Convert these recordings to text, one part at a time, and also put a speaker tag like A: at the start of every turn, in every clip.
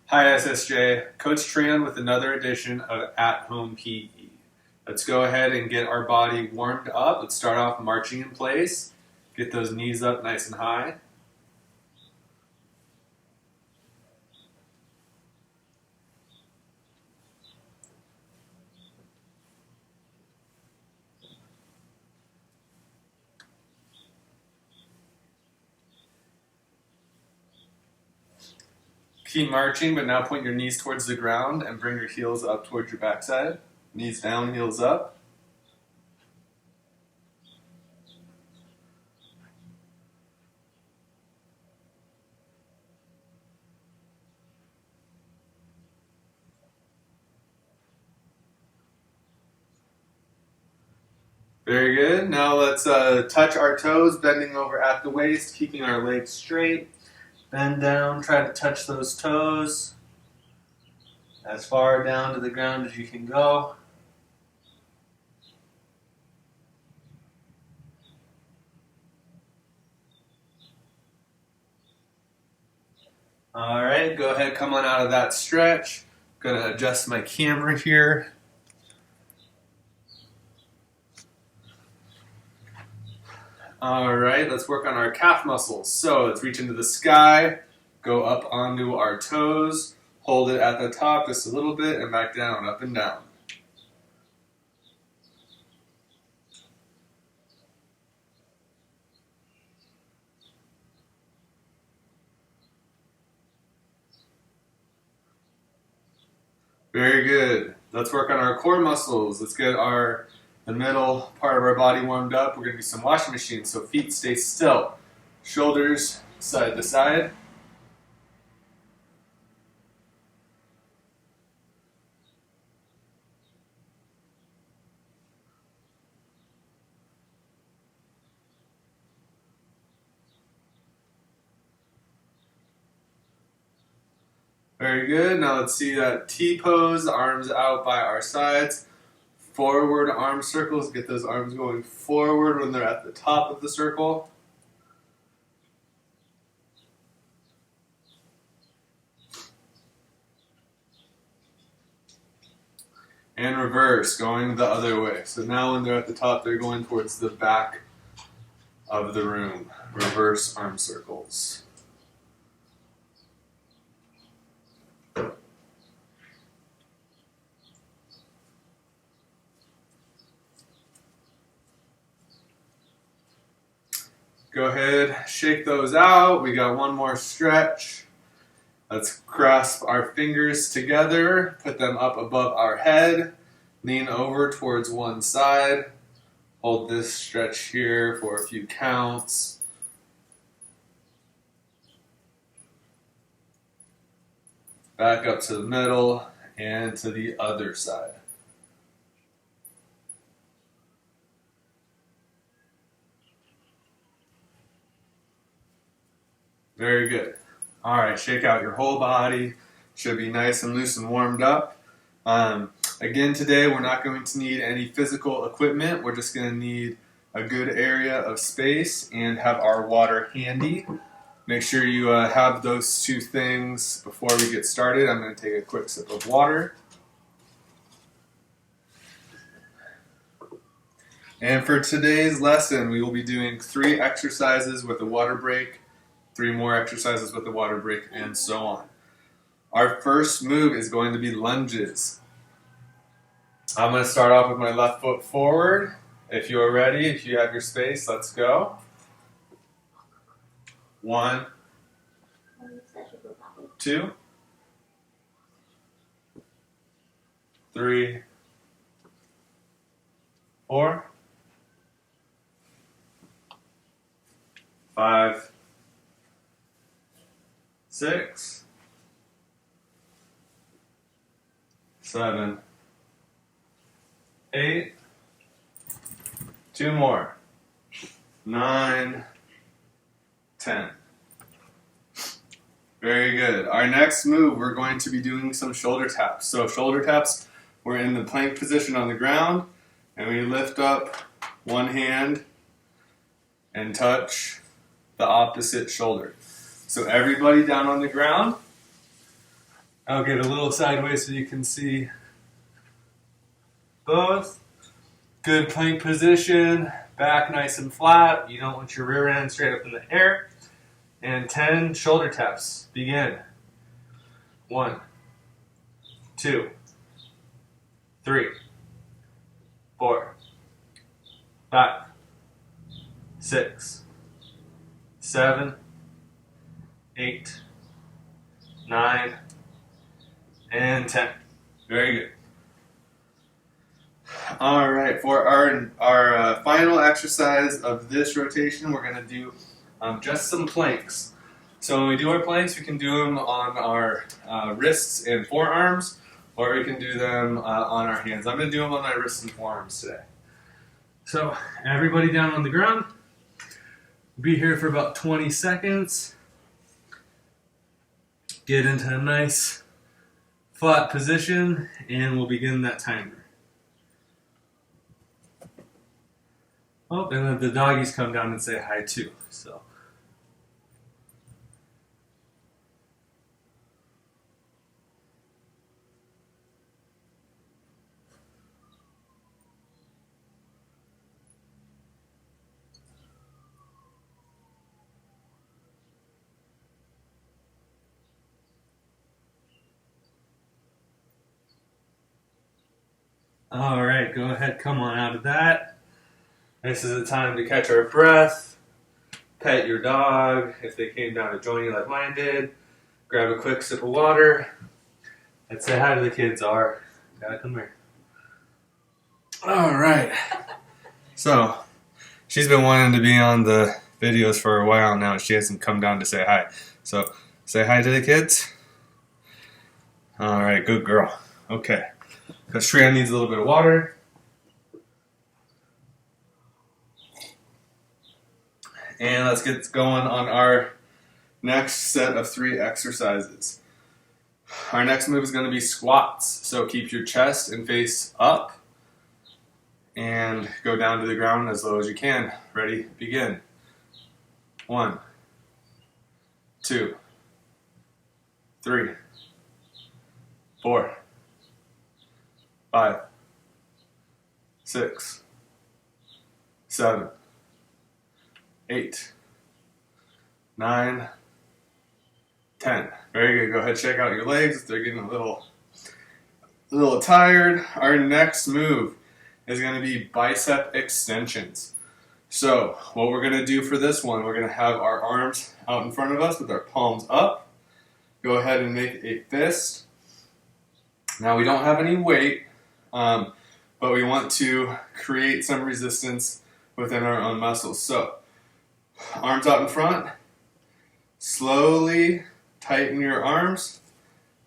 A: Hi SSJ, Coach Treon with another edition of At Home PE. Let's go ahead and get our body warmed up. Let's start off marching in place. Get those knees up nice and high. Keep marching, but now point your knees towards the ground and bring your heels up towards your backside. Knees down, heels up. Very good. Now let's touch our toes, bending over at the waist, keeping our legs straight. Bend down, try to touch those toes as far down to the ground as you can go. All right, go ahead, come on out of that stretch. I'm gonna adjust my camera here. All right, let's work on our calf muscles. So let's reach into the sky, go up onto our toes, hold it at the top just a little bit, and back down, up and down. Very good. Let's work on our core muscles. Let's get the middle part of our body warmed up. We're going to do some washing machine, so feet stay still. Shoulders side to side. Very good. Now let's see that T pose, arms out by our sides. Forward arm circles, get those arms going forward when they're at the top of the circle. And reverse, going the other way. So now when they're at the top, they're going towards the back of the room. Reverse arm circles. Go ahead, shake those out. We got one more stretch. Let's grasp our fingers together, put them up above our head, lean over towards one side. Hold this stretch here for a few counts. Back up to the middle and to the other side. Very good. All right, shake out your whole body. Should be nice and loose and warmed up. Again, today we're not going to need any physical equipment. We're just going to need a good area of space and have our water handy. Make sure you have those two things before we get started. I'm going to take a quick sip of water. And for today's lesson, we will be doing 3 exercises with a water break, 3 more exercises with a water break, and so on. Our first move is going to be lunges. I'm going to start off with my left foot forward. If you're ready, if you have your space, let's go. 1, 2, 3, 4, 5, 6, 7, 8, 2 more, 9, 10. Very good. Our next move, we're going to be doing some shoulder taps. So shoulder taps, we're in the plank position on the ground, and we lift up one hand and touch the opposite shoulder. So everybody down on the ground, I'll get a little sideways so you can see both. Good plank position, back nice and flat. You don't want your rear end straight up in the air. And 10 shoulder taps. Begin. 1, 2, 3, 4, 5, 6, 7, 8, 9, and 10. Very good. All right, for our final exercise of this rotation, we're going to do just some planks. So when we do our planks, we can do them on our wrists and forearms, or we can do them on our hands. I'm going to do them on my wrists and forearms today. So everybody down on the ground. Be here for about 20 seconds. Get into a nice flat position, and we'll begin that timer. Oh, and then the doggies come down and say hi too. So. All right, go ahead, come on out of that. This is the time to catch our breath, pet your dog if they came down to join you like mine did, grab a quick sip of water, and say hi to the kids. Gotta come here. All right. So, she's been wanting to be on the videos for a while now. She hasn't come down to say hi. So, say hi to the kids. All right, good girl. Okay. Coach Treon needs a little bit of water. And let's get going on our next set of 3 exercises. Our next move is going to be squats. So keep your chest and face up and go down to the ground as low as you can. Ready? Begin. 1, 2, 3, 4, 5, 6, 7, 8, 9, 10. Very good. Go ahead, check out your legs if they're getting a little tired. Our next move is going to be bicep extensions. So what we're going to do for this one, we're going to have our arms out in front of us with our palms up. Go ahead and make a fist. Now we don't have any weight, but we want to create some resistance within our own muscles. So arms out in front, slowly tighten your arms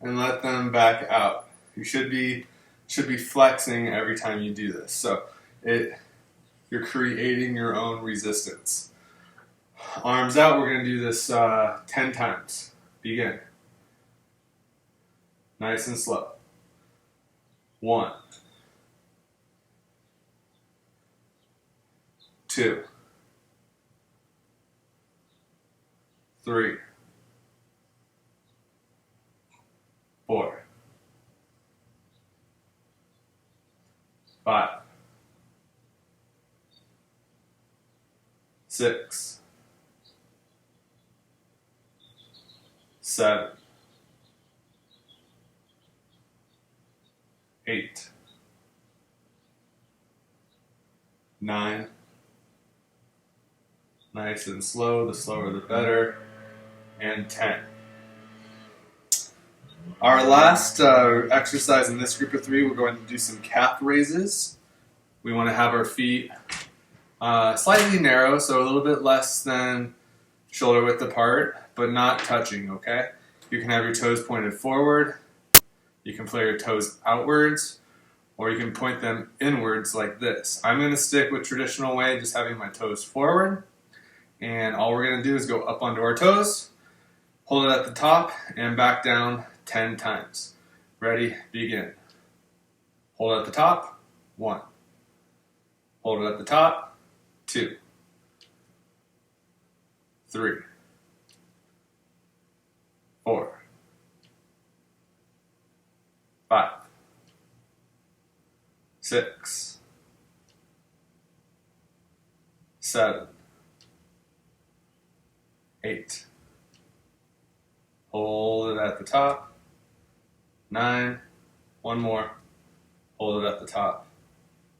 A: and let them back out. You should be flexing every time you do this. So you're creating your own resistance. Arms out, we're going to do this 10 times. Begin. Nice and slow. 1, 2, 3, 4, 5, 6, 7, 8, 9. Nice and slow. The slower the better. And 10. Our last exercise in this group of 3, we're going to do some calf raises. We want to have our feet slightly narrow, so a little bit less than shoulder width apart, but not touching, okay? You can have your toes pointed forward. You can play your toes outwards, or you can point them inwards like this. I'm going to stick with traditional way, just having my toes forward. And all we're going to do is go up onto our toes, hold it at the top, and back down 10 times. Ready? Begin. Hold it at the top. 1. Hold it at the top. 2. 3. 4. 5, 6, 7, 8. Hold it at the top. 9. One more. Hold it at the top.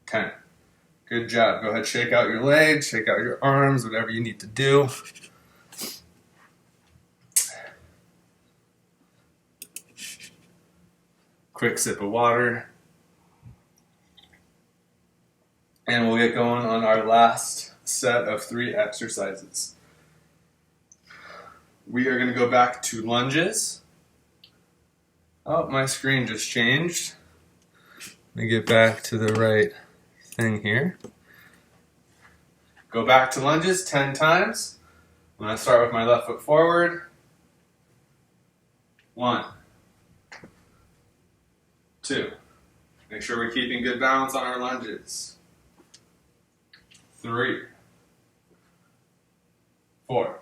A: 10. Good job. Go ahead, shake out your legs, shake out your arms, whatever you need to do. Quick sip of water. And we'll get going on our last set of 3 exercises. We are going to go back to lunges. Oh, my screen just changed. Let me get back to the right thing here. Go back to lunges 10 times. I'm going to start with my left foot forward. 1, 2. Make sure we're keeping good balance on our lunges. 3, 4,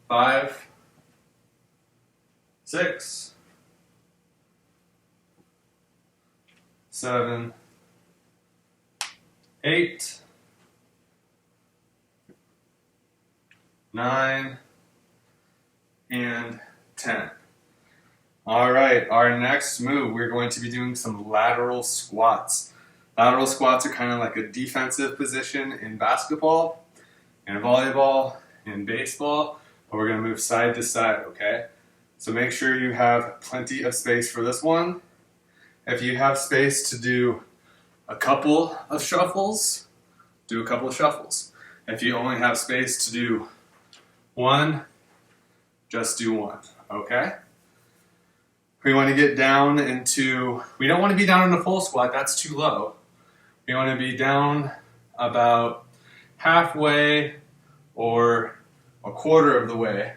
A: 5, 6, 7, 8, 9, and 10. All right, our next move, we're going to be doing some lateral squats. Lateral squats are kind of like a defensive position in basketball, in volleyball, in baseball, but we're going to move side to side, okay? So make sure you have plenty of space for this one. If you have space to do a couple of shuffles, do a couple of shuffles. If you only have space to do one, just do one, okay? We want to get down into, we don't want to be down in a full squat, that's too low. We want to be down about halfway or a quarter of the way.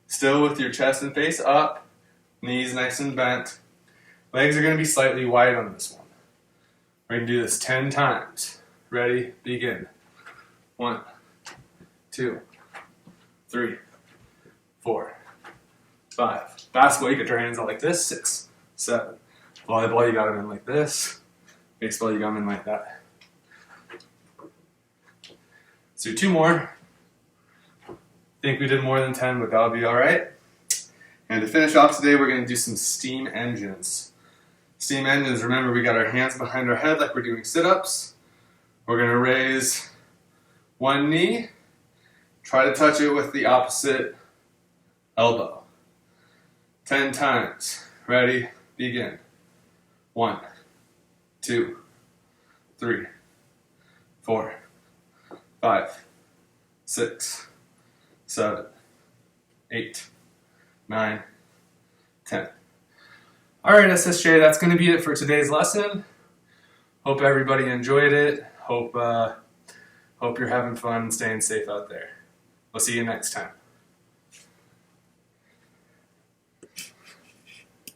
A: Still with your chest and face up, knees nice and bent. Legs are going to be slightly wide on this one. We're going to do this 10 times. Ready, begin. 1, 2, 3, 4, 5. Basketball, you get your hands out like this. 6, 7. Volleyball, you got them in like this. Baseball, you got them in like that. Let's do 2 more. Think we did more than 10, but that'll be all right. And to finish off today, we're going to do some steam engines. Steam engines, remember we got our hands behind our head like we're doing sit-ups. We're going to raise one knee. Try to touch it with the opposite elbow. 10 times. Ready? Begin. 1, 2, 3, 4, 5, 6, 7, 8, 9, 10. All right, SSJ, that's going to be it for today's lesson. Hope everybody enjoyed it. Hope you're having fun and staying safe out there. We'll see you next time.